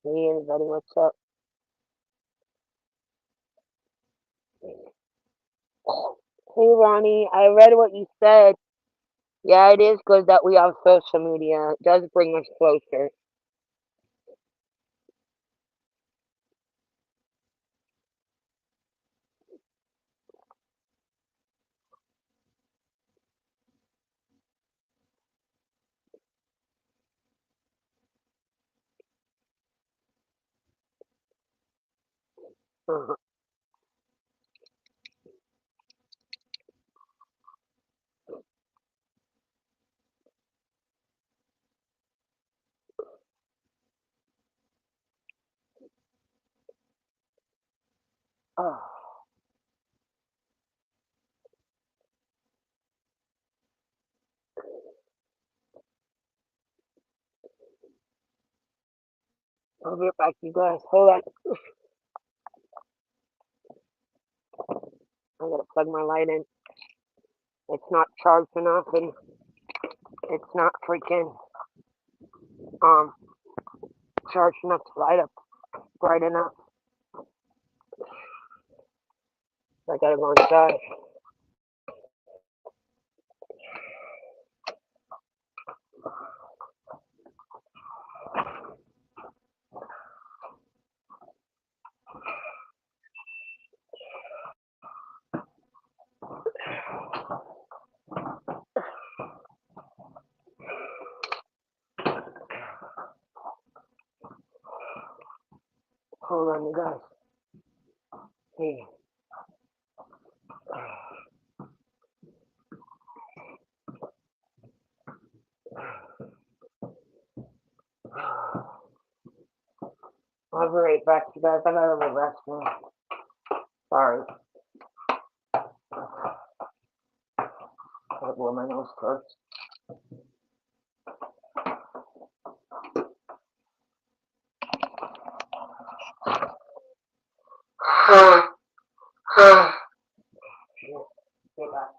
Hey everybody, what's up? Hey Ronnie, I read what you said. Yeah, it is good that we have social media. It does bring us closer. Uh-huh. Oh, I'll get back to you guys. Hold on. I gotta plug my light in. It's not charged enough and it's not freaking um charged enough to light up bright enough. So I gotta go inside. Hold on, you guys. Hey. I'll be right back, you guys. I gotta go to the restroom. Sorry. Gotta blow my nose first. Get back.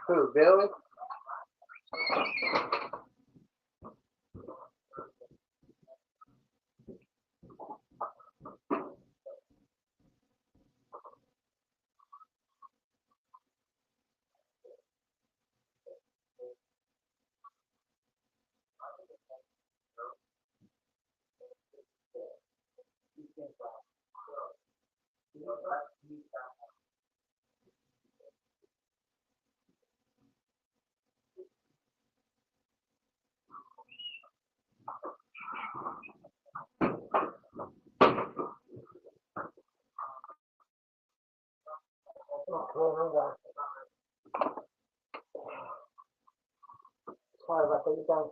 Who, Billy? Okay, hold on. Sorry about that, you guys.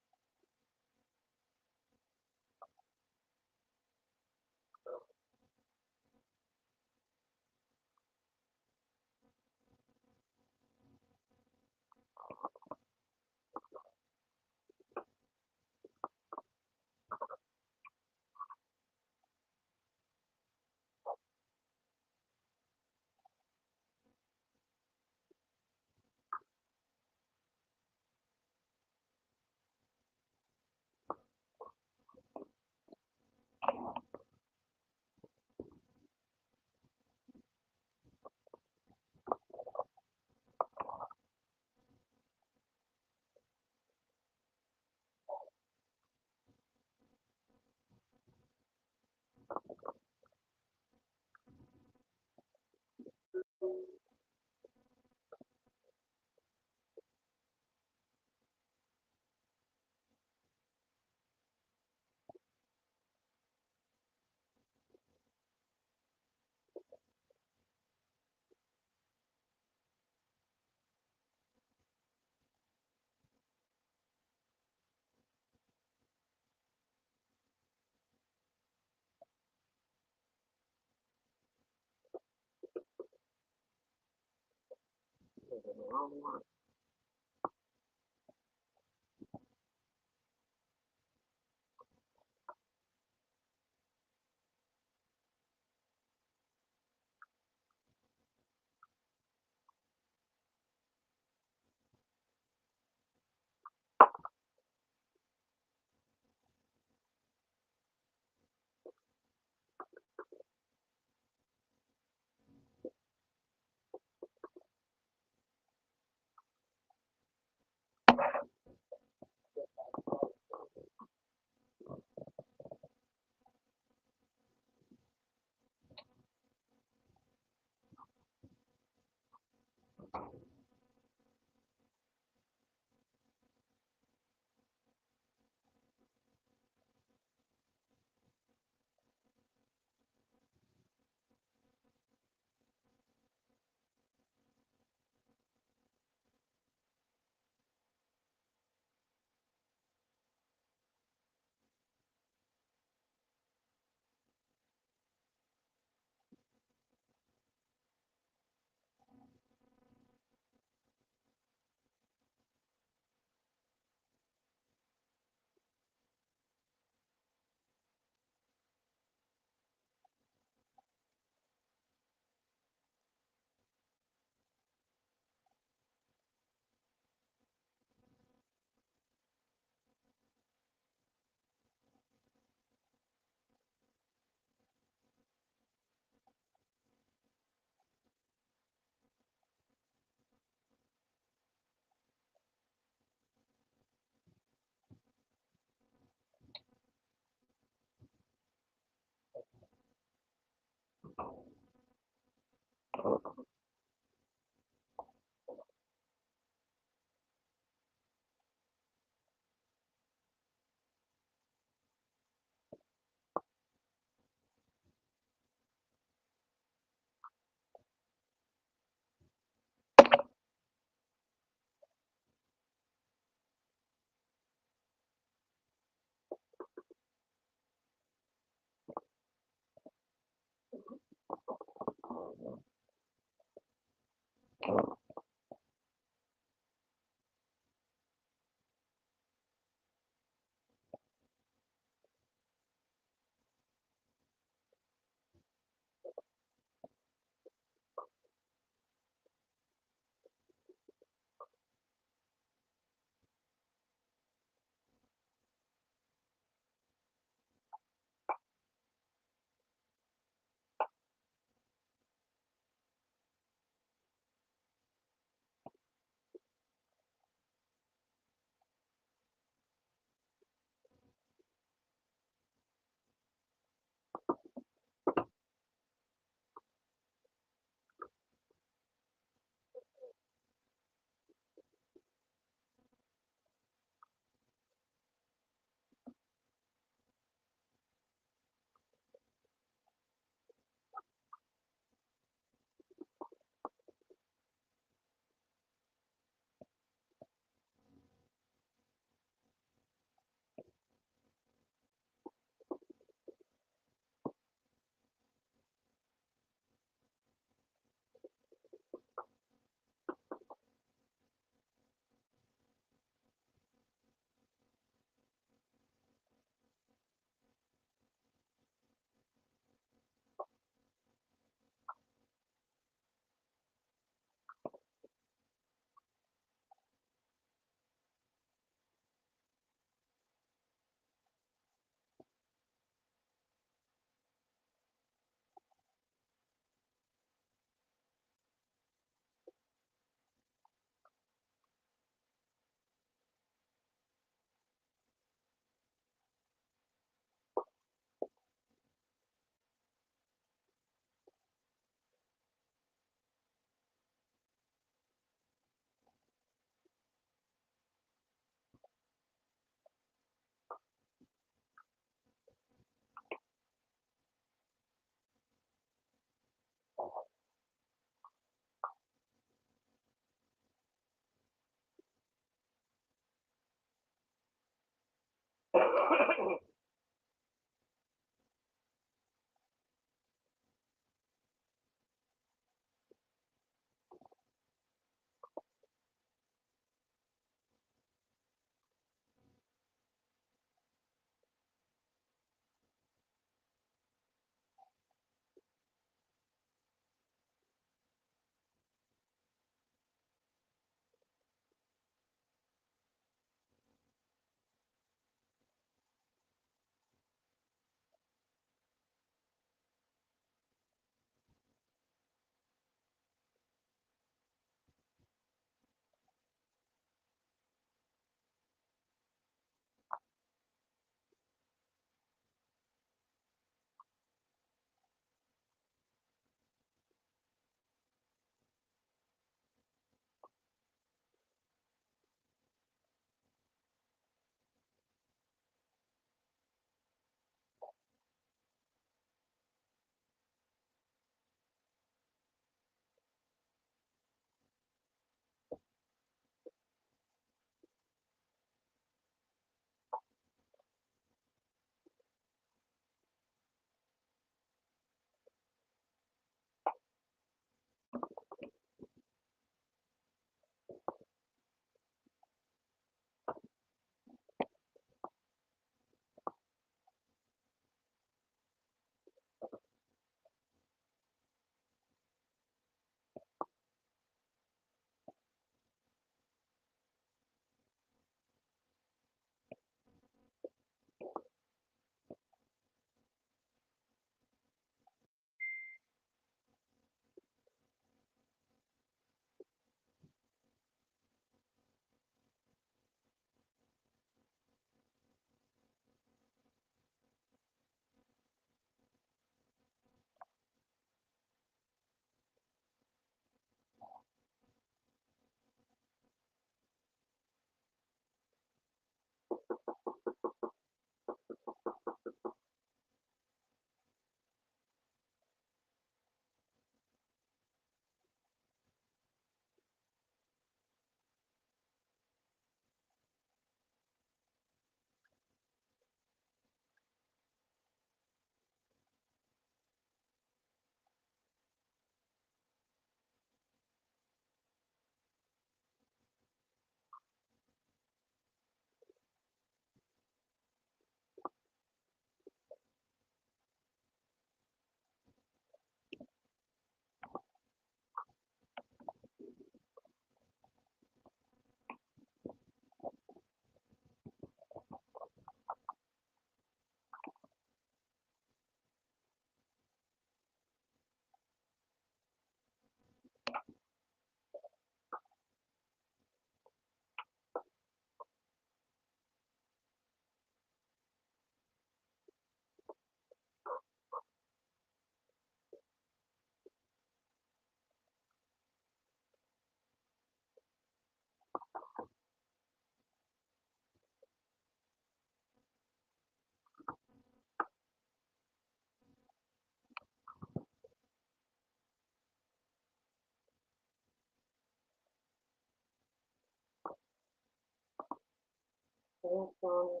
Thanks, Johnny.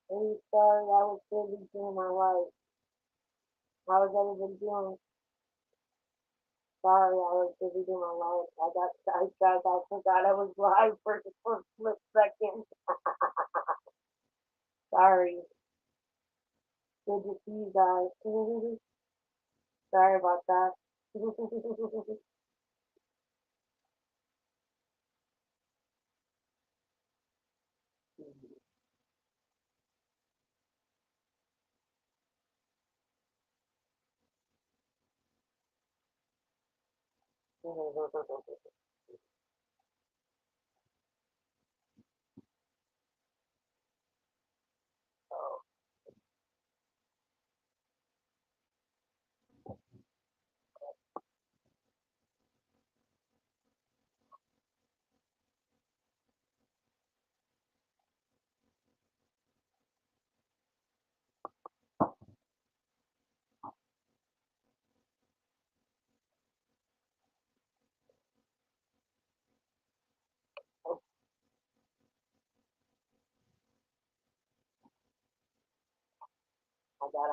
Hey, sorry, I was busy doing my life. How is everybody doing? Sorry, I was busy doing my life. I got sidetracked. I forgot I was live for the first split second. Sorry. Good to see you guys. Sorry about that.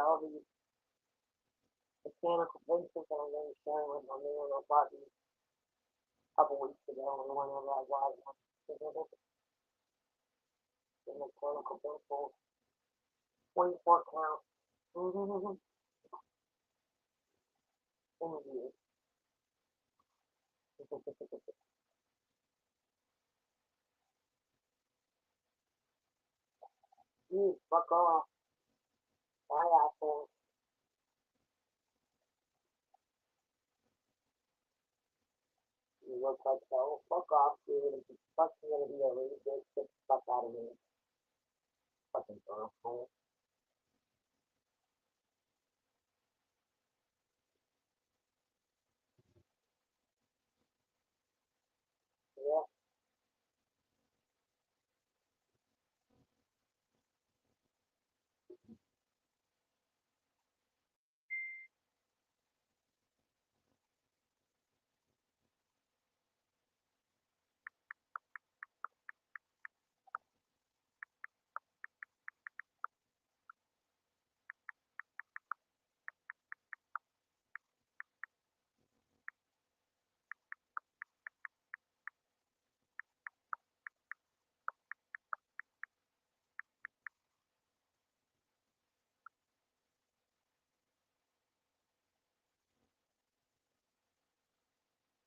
all these mechanical pieces that I'm going to share with my man. I bought these a couple weeks ago, and whenever I bought them, the mechanical pencils, 24 count. Mm-hmm. Indeed. You fuck off. Bye, asshole. You look like hell. Fuck off, dude. If it's fucking gonna be a really good, get the fuck out of here. Fucking asshole. Yeah.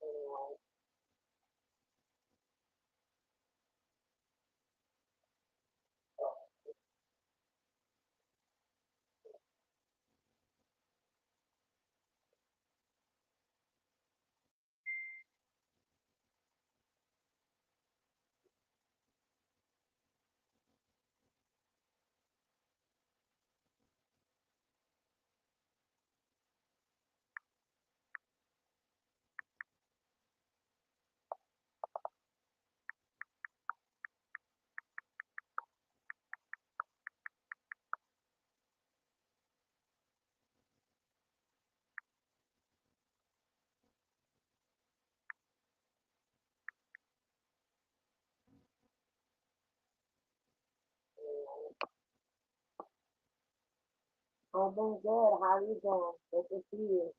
Anyway. I've been good. How you doing? Good to see you.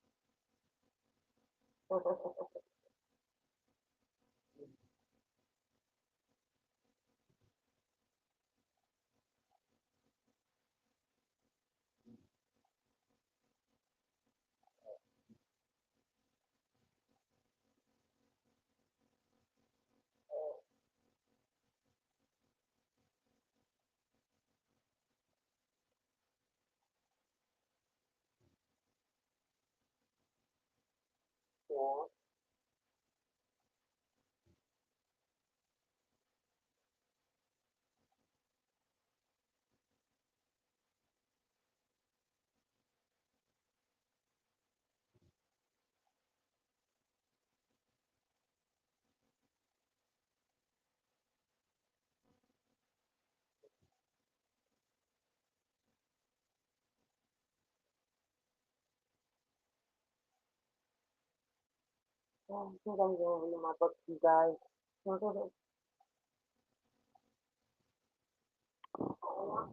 Yeah. I think I'm gonna read my book, you guys. Alright,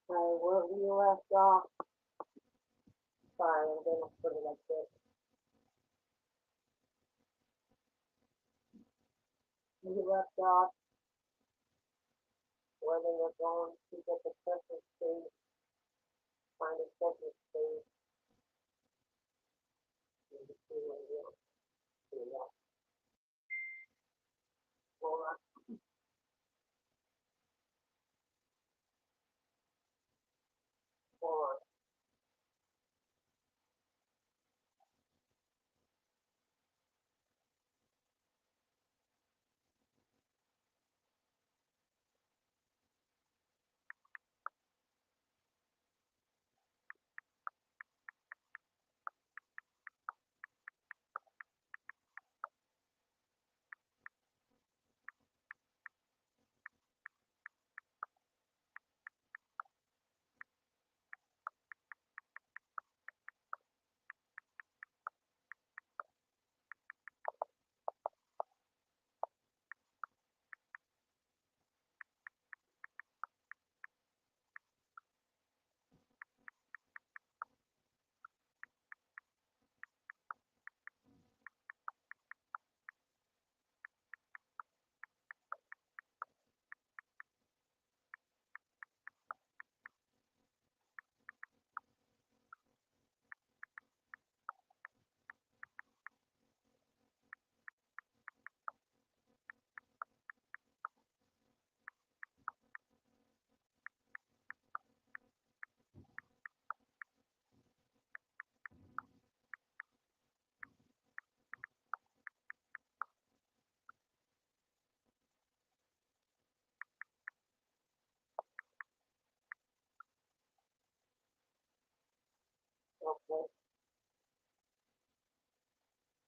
where we left off. Sorry, I'm gonna put it like this. We left off where they were going to get the pressure state, find a pressure state, and the feeling, yeah, four, four. Christmas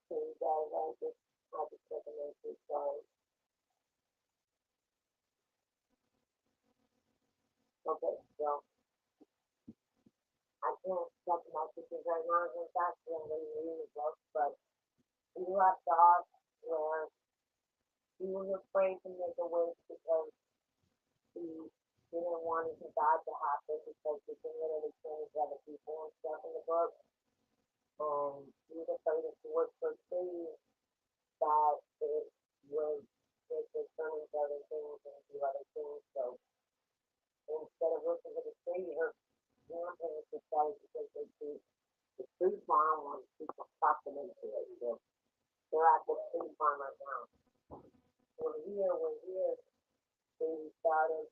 trees that I just had to put them into. So, okay, so I can't check my pictures right now because that's when we read the book, but we left off where he was afraid to make a wish because he didn't want his God to happen because he can literally change other people and stuff in the book. And he was afraid if he worked for free that it would make his turn into other things and do other things. So instead of working for the tree, her grandparents decided to take their tree. The tree farm wants people to stop them into it. So they're at the tree farm right now. We're here, they started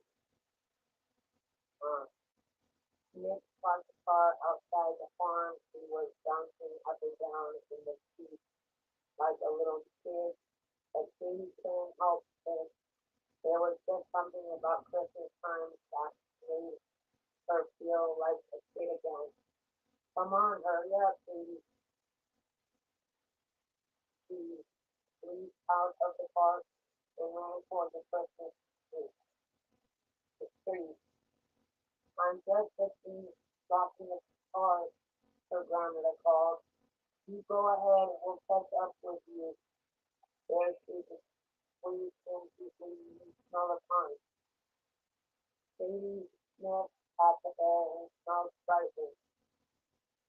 uh, Nick parked the car outside the farm. He was bouncing up and down in the seat like a little kid. But Katie couldn't help it. There was just something about Christmas time that made her feel like a kid again. Come on, hurry up, Katie. She leaped out of the car and ran toward the Christmas tree. The tree. I'm just fixing dropping the car, her grandmother called. You go ahead and we'll catch up with you. There she is, squeezed into the smell of pine. Katie sniffed at the air and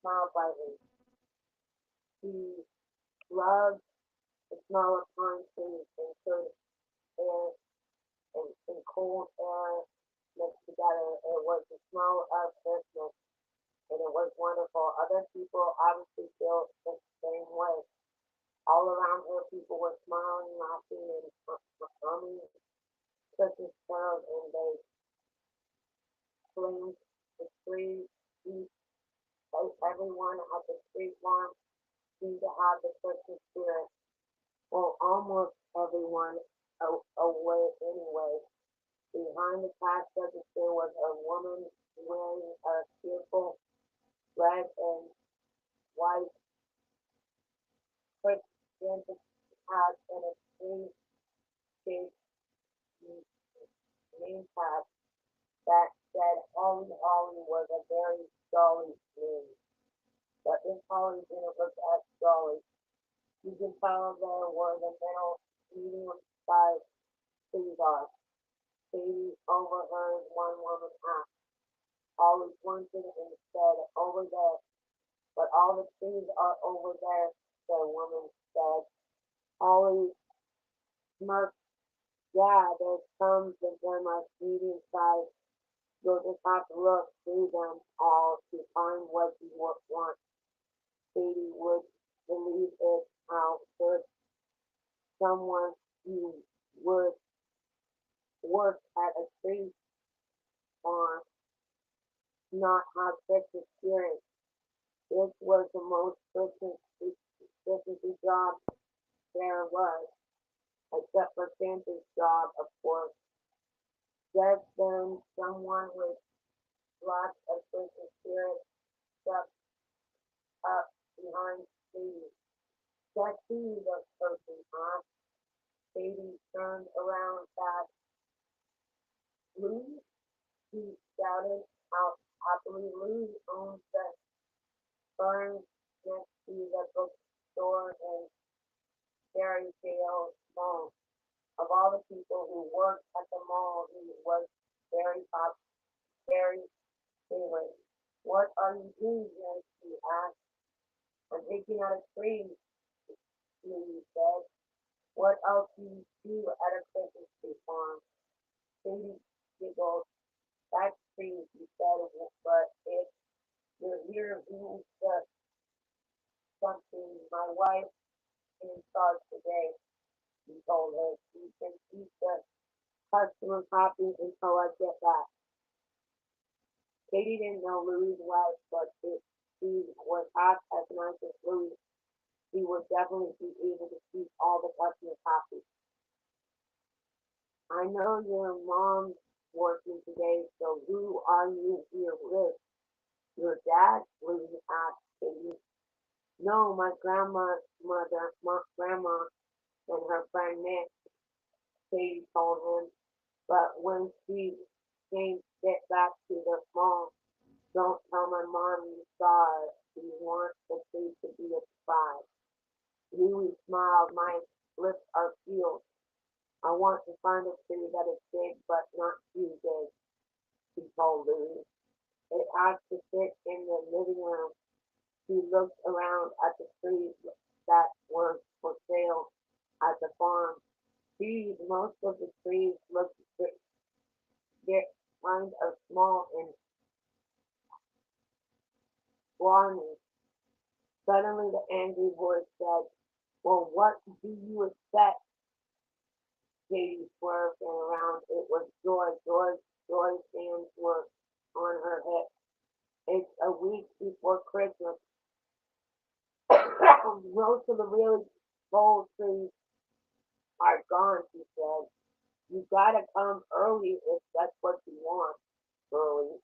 smiled brightly. She loved the smell of pine trees and could air and cold air mixed together. It was the smell of Christmas and it was wonderful. Other people obviously felt the same way. All around her, people were smiling, laughing, and humming Christmas carols, and they flamed the tree. Everyone at the tree farm seemed to have the Christmas spirit. Well, almost everyone away anyway. Behind the cash register was a woman wearing a cheerful red and white Christmas hat and a tree-shaped name tag that said Holly Holly was a very jolly name. But if Holly didn't look as jolly, you can tell there were the middle medium-sized trees are. Katie overheard one woman ask. Holly pointed and said, over there. But all the trees are over there, the woman said. Holly smirked. Yeah, there's some of them are medium-sized. You'll just have to look through them all to find what you want. Katie would believe it. How could someone who would work at a tree farm not have such experience? This was the most Christmassy job there was, except for Santa's job, of course. Just then, someone with lots of Christmas spirit stepped up behind Katie. Just see the person, huh? Katie turned around fast. Louie, he shouted out happily. Louie owns the barn next to the bookstore in Fairy Tale Mall. Of all the people who worked at the mall, he was very very favorite. What are you doing here? She asked. I'm picking out a tree, Louie said. What else do you do at a Christmas tree farm? Katie giggled. That's true, he said, but if you're here, who's the something? My wife is in charge today, he told her. You can keep the customers happy until I get back. Katie didn't know Louie's wife, but if she was half as nice as Louie, she would definitely be able to keep all the customers happy. I know your mom's working today, so who are you here with? Your dad? Louie asked. Katie. No, my grandma, and her friend Nick, Katie told him. But when she came to get back to the mall, don't tell my mom you saw it. She wants the tree to be a surprise. Louie smiled. My lips are sealed. I want to find a tree that is big but not too big, she told Louie. It has to fit in the living room. She looked around at the trees that were for sale at the farm. Trees, most of the trees looked kind of small and scrawny. Suddenly the angry voice said, well, what do you expect? Katie swerved and around. It was Joy. Joy's hands were on her hip. It's a week before Christmas. Most of the really bold trees are gone, she said. You gotta come early if that's what you want, girlie.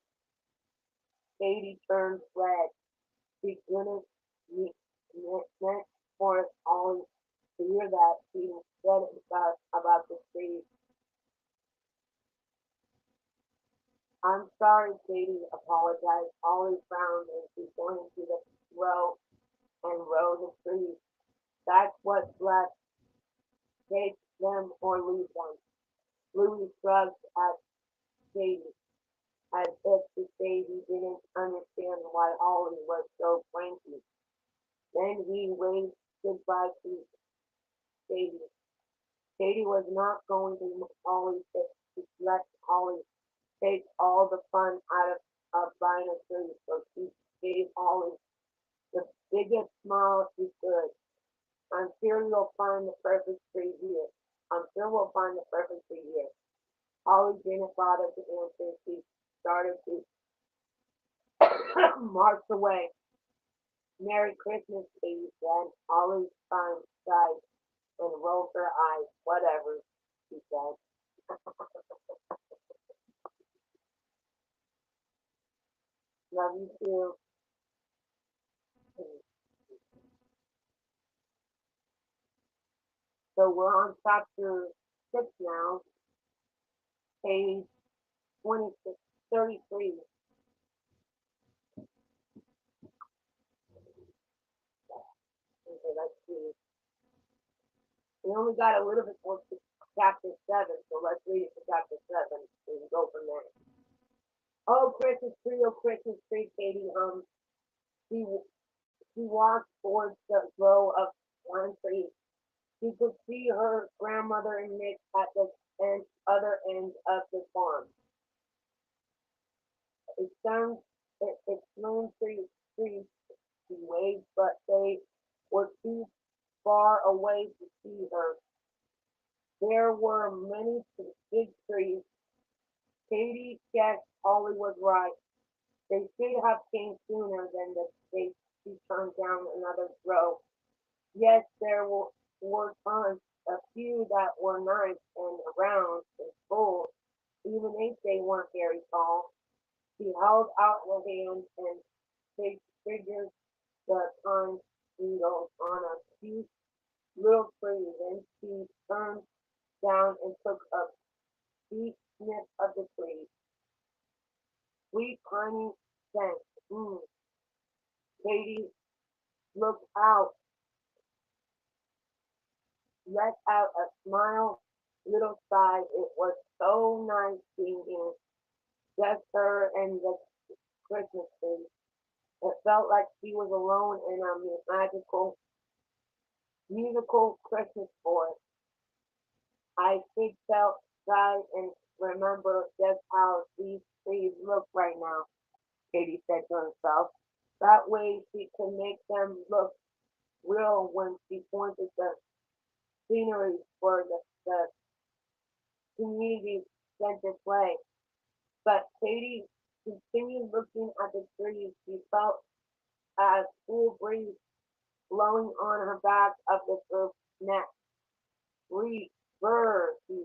Katie turned red. She couldn't meant for Ollie to hear that. She said about the trees. I'm sorry, Katie apologized. Ollie frowned and she pointed to the row and rows of trees. That's what's left. Take them or leave them. Louis shrugged at Katie as if to say he didn't understand why Ollie was so cranky. Then he waved goodbye to Katie. Katie was not going to let Ollie take all the fun out of buying a tree, so she gave Ollie the biggest smile she could. I'm sure you'll find the perfect tree here. I'm sure we'll find the perfect tree here. Ollie didn't bother to answer. She started to march away. Merry Christmas, Katie said. Ollie sighed and rolled her eyes. Whatever, she said. Love you too. So we're on chapter 6 now, page 26, 33. Okay, let's see. We only got a little bit more to chapter 7, so let's read it to chapter 7 and go from there. Oh, Christmas tree, Katie. She, she walked towards the row of lime trees. She could see her grandmother and Nick at the other end of the farm. It sounds, it smells trees, she waved, but they were too far away to see her. There were many big trees. Katie guessed Ollie was right. They should have came sooner than she turned down another row. Yes, were tons, a few that were nice and round and full, even if they weren't very tall. She held out her hand and figured the pine needles on a few little trees. Then she turned down and took a deep sniff of the tree. Sweet honey scent. Mmm. Katie looked out, let out a smile, little sigh. It was so nice being in just her and the Christmas tree. It felt like she was alone in a musical Christmas forest. I big felt sky and remember just how these trees look right now, Katie said to herself. That way she could make them look real when she pointed the scenery for the community center play. But Katie continued looking at the trees. She felt a cool breeze blowing on her back of her neck. Breathe, brr, she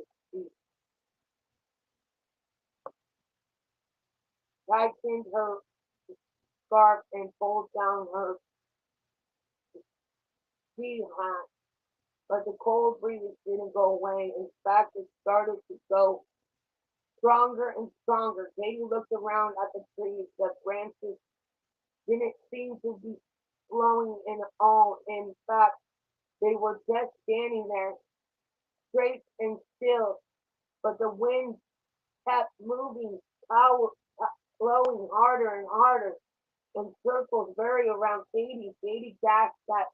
tightened her scarf and pulled down her she had. But the cold breeze didn't go away. In fact, it started to go stronger and stronger. Katie looked around at the trees. The branches didn't seem to be blowing in all. In fact, they were just standing there, straight and still. But the wind kept moving, power, blowing harder and harder in circles very around Katie. Katie gasped that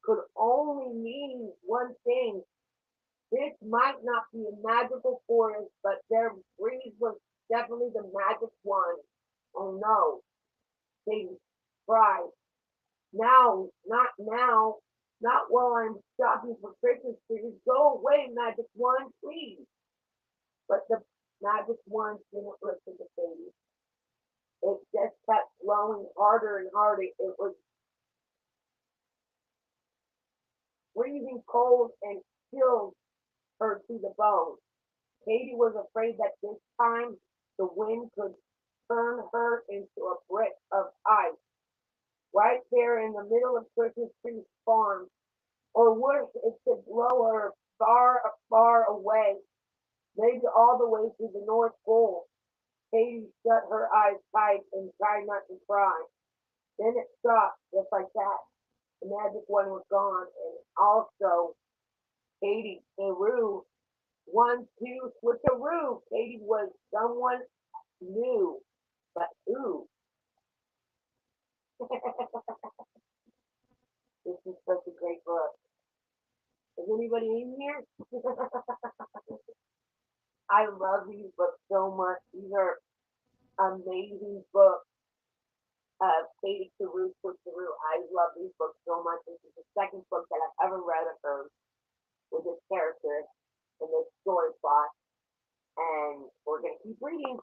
could only mean one thing. This might not be a magical forest, but their breeze was definitely the magic one. Oh no, Katie cried. Now, not now, not while I'm shopping for Christmas trees. Go away, magic wand, please. But the magic wand didn't listen to Katie. It just kept blowing harder and harder. It was freezing cold and chilled her to the bone. Katie was afraid that this time the wind could turn her into a brick of ice right there in the middle of Christmas Tree's farm. Or worse, it could blow her far, far away, maybe all the way to the North Pole. Katie shut her eyes tight and tried not to cry. Then it stopped, just like that. The magic one was gone, and also Katie, Roo, 1, 2, switcheroo. Katie was someone new, but who? This is such a great book. Is anybody in here? I love these books so much. These are amazing books. Katie Carew, Switcheroo. I love these books so much. This is the second book that I've ever read of hers with this character and this story plot. And we're going to keep reading.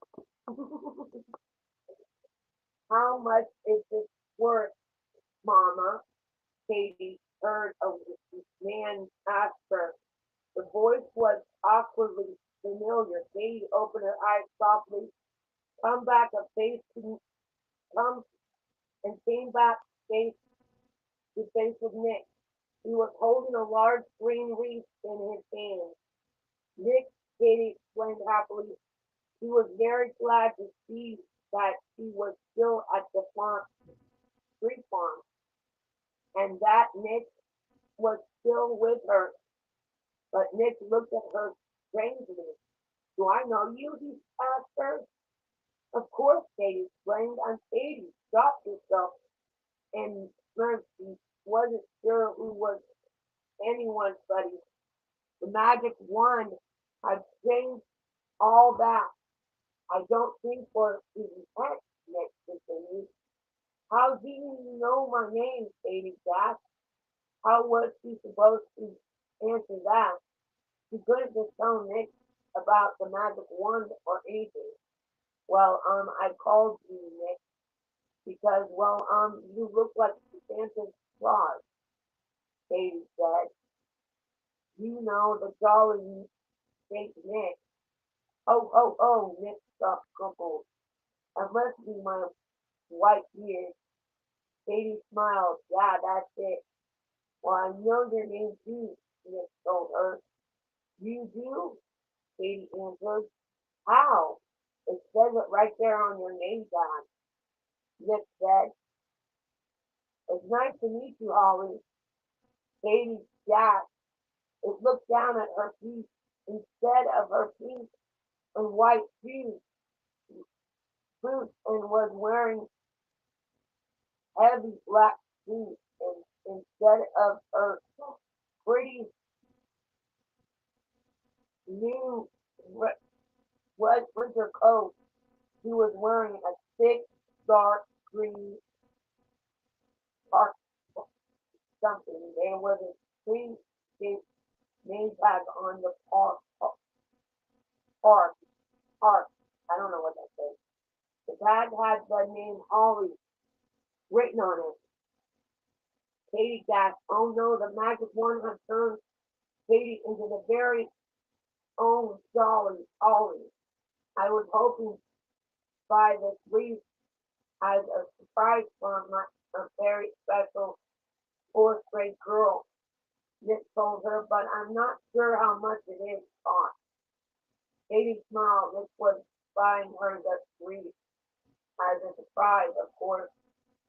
How much is this worth, Mama? Katie heard a man ask her. The voice was awkwardly familiar. Katie opened her eyes softly, come back a face to come and came back face to face with Nick. He was holding a large green wreath in his hand. Nick, Katie explained happily, he was very glad to see that she was still at the farm, street farm, and that Nick was still with her. But Nick looked at her strangely. Do I know you? He asked her. Of course, Katie explained. I'm Katie. Stop yourself. And Mercy wasn't sure who was anyone's buddy. The magic wand had changed all that. I don't think for even heck, Nick continued. How do you know my name, Katie gasped. How was she supposed to answer that? She couldn't just tell Nick about the magic wand or anything. Well, I called you Nick because, well, you look like Santa Claus, Katie said. You know the jolly Saint Nick. Oh, oh, oh, Nick stopped crumpled. That must be my white beard. Katie smiled. Yeah, that's it. Well, I know your name too, Nick told her. You do? Katie answered. How? It says it right there on your name tag. Nick said. It's nice to meet you, Holly. Katie gasped. It looked down at her feet. Instead of her pink and white shoes, boots, and was wearing heavy black boots. And instead of her pretty new red winter coat, she was wearing a thick, dark green park something. There was a tree shaped name tag on the park, park. I don't know what that says. The tag had the name Holly written on it. Katie gasped, oh no, the magic wand had turned Katie into the very own Jolly Holly. I was hoping by this week as a surprise for my a very special fourth grade girl, Nick told her, but I'm not sure how much it is cost. Katie smiled. Nick was buying her the wreath as a surprise, of course.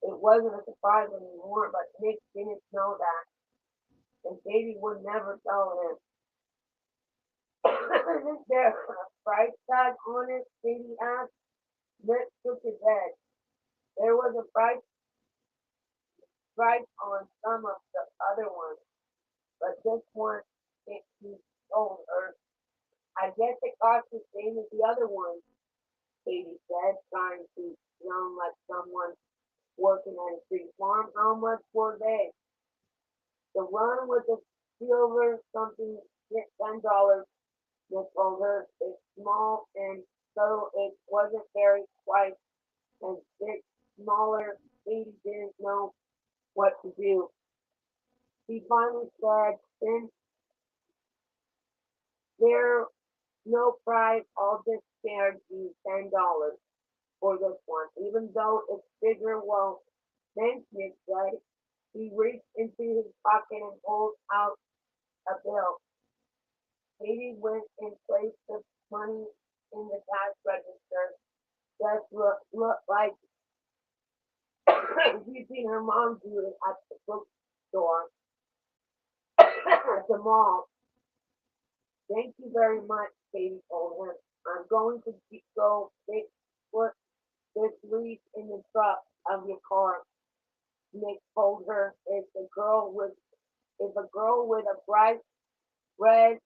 It wasn't a surprise anymore, but Nick didn't know that, and Katie would never tell him. Isn't there a price tag on it? Katie asked. Nick shook his head. There was a price on some of the other ones, but this one, he told her. I guess it costs the same as the other ones, Katie said, trying to sound like someone working at a tree farm. How much were they? The one with the silver something $10, Miss Older. It's small and so it wasn't very quite and bit smaller. Katie didn't know what to do. He finally said, since there's no price, I'll just charge you $10 for this one, even though it's bigger. Well, thanks, Nick said. He reached into his pocket and pulled out a bill. Katie went and placed the money in the cash register. Just look like she'd seen her mom do it at the bookstore at the mall. Thank you very much, Katie told him. I'm going to go put this leaf in the truck of your car. Nick told her if a girl with a bright red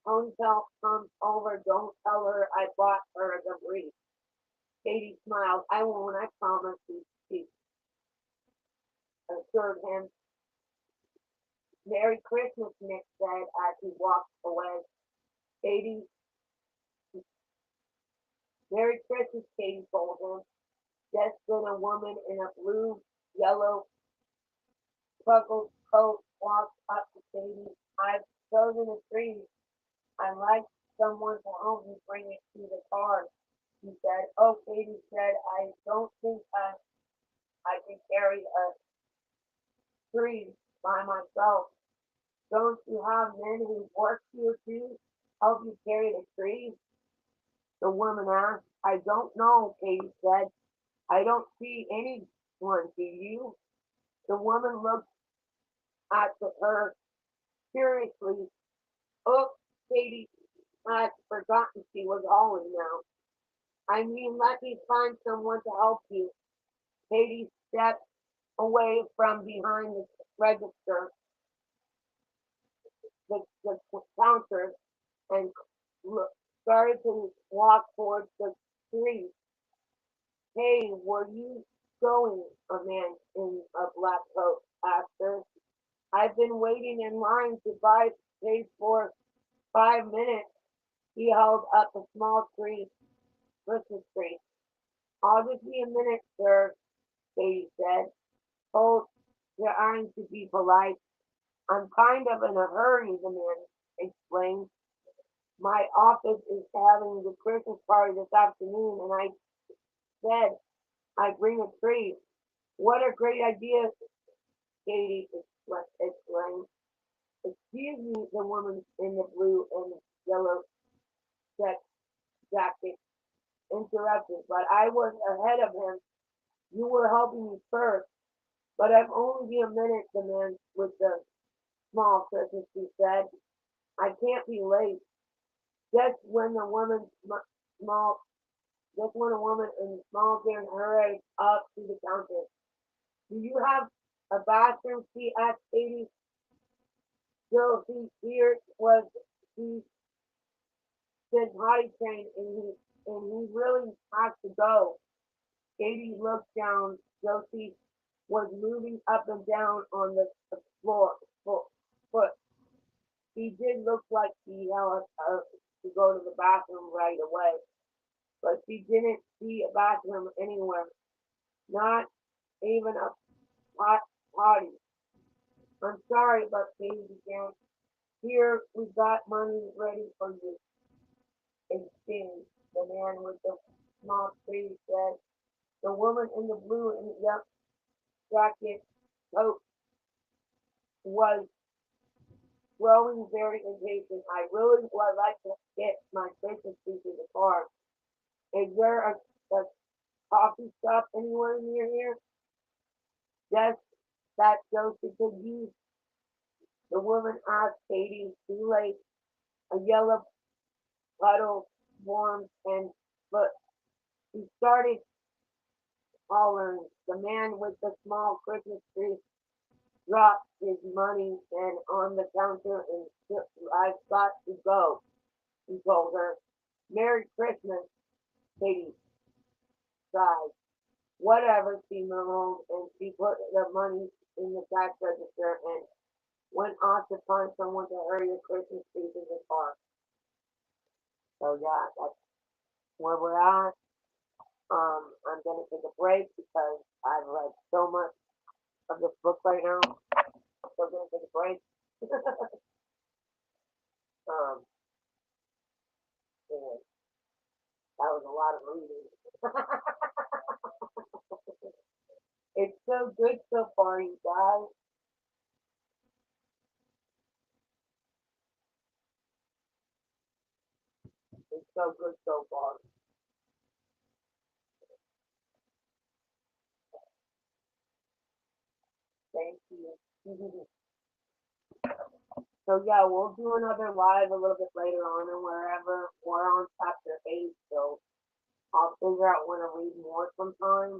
ponytail comes over, don't tell her I bought her the wreath. Katie smiled. I won't, I promise, she assured him. Merry Christmas, Nick said as he walked away. Katie, Merry Christmas, Katie told him. Just then a woman in a blue, yellow, buckled coat walked up to Katie. I've chosen a tree. I'd like someone to help me bring it to the car, he said. Oh, Katie said, I don't think I can carry a tree by myself. Don't you have men who work here too? Help you carry the tree? The woman asked. I don't know, Katie said. I don't see anyone, do you? The woman looked at her curiously. Oh, Katie had forgotten she was Ollie now. I mean, let me find someone to help you. Katie stepped away from behind the register, the counter, and started to walk towards the street. Hey, where you going? A man in a black coat asked her. I've been waiting in line to buy space for 5 minutes. He held up a small tree, Christmas tree. I'll just be a minute, sir, Katie said. Hold your eyes to be polite. I'm kind of in a hurry, the man explained. My office is having the Christmas party this afternoon, and I said I'd bring a tree. What a great idea, Katie exclaimed. Excuse me, the woman in the blue and yellow check jacket interrupted, but I was ahead of him. You were helping me first, but I've only been a minute, the man with the small Christmas tree said. I can't be late. Just when the small, just when a woman in small gown hurried up to the counter. Do you have a bathroom? She asked Katie. So here was he been potty trained and he really has to go. Katie looked down. Josie was moving up and down on the floor foot. She did look like she had to go to the bathroom right away, but she didn't see a bathroom anywhere, not even a potty. I'm sorry, but Katie began. Here, we got money ready for you. Exchange. The man with the small tree said. The woman in the blue and yellow jacket coat was growing very impatient. I really would like to get my Christmas tree to the car. Is there a coffee shop anywhere near here? Yes, that Joseph could use. The woman asked Katie, too late. A yellow puddle formed and but he started hollering. The man with the small Christmas tree dropped his money and on the counter and said, I've got to go, he told her. Merry Christmas, Katie sighed. Whatever, she murmured, and she put the money in the cash register and went off to find someone to hurry the Christmas tree to the car. So yeah, that's where we're at. I'm gonna take a break because I've read so much of this book right now. So I'm gonna take a break. um, anyway, that was a lot of reading. It's so good so far, you guys. It's so good so far. Thank you. So yeah, we'll do another live a little bit later on and wherever we're on chapter 8, so I'll figure out when to read more sometime.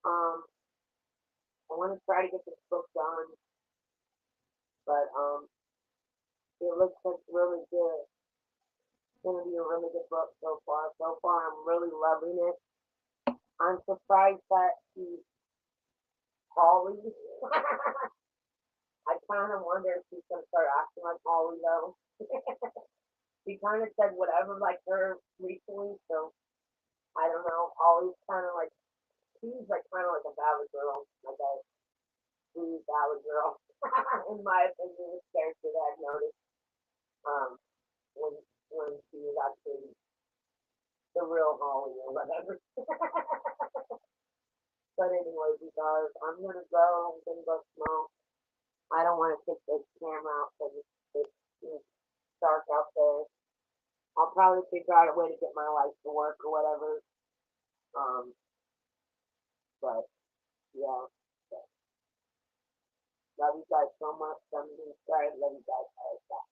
Um, I want to try to get this book done, but it looks like really good. It's gonna be a really good book so far. So far, I'm really loving it. I'm surprised that she's Holly. I kind of wonder if she's gonna start acting like Holly though. She kind of said whatever like her recently, so I don't know. Holly's kind of like she's like kind of like a valley girl, like a blue valley girl, in my opinion. This character that I've noticed um when she was actually the real Holly or whatever. But anyway, because I'm gonna go smoke. I don't want to take this camera out because it's dark out there. I'll probably figure out a way to get my lights to work or whatever. Um, but yeah, so, love you guys so much. I'm gonna start. Love you guys. All right, bye.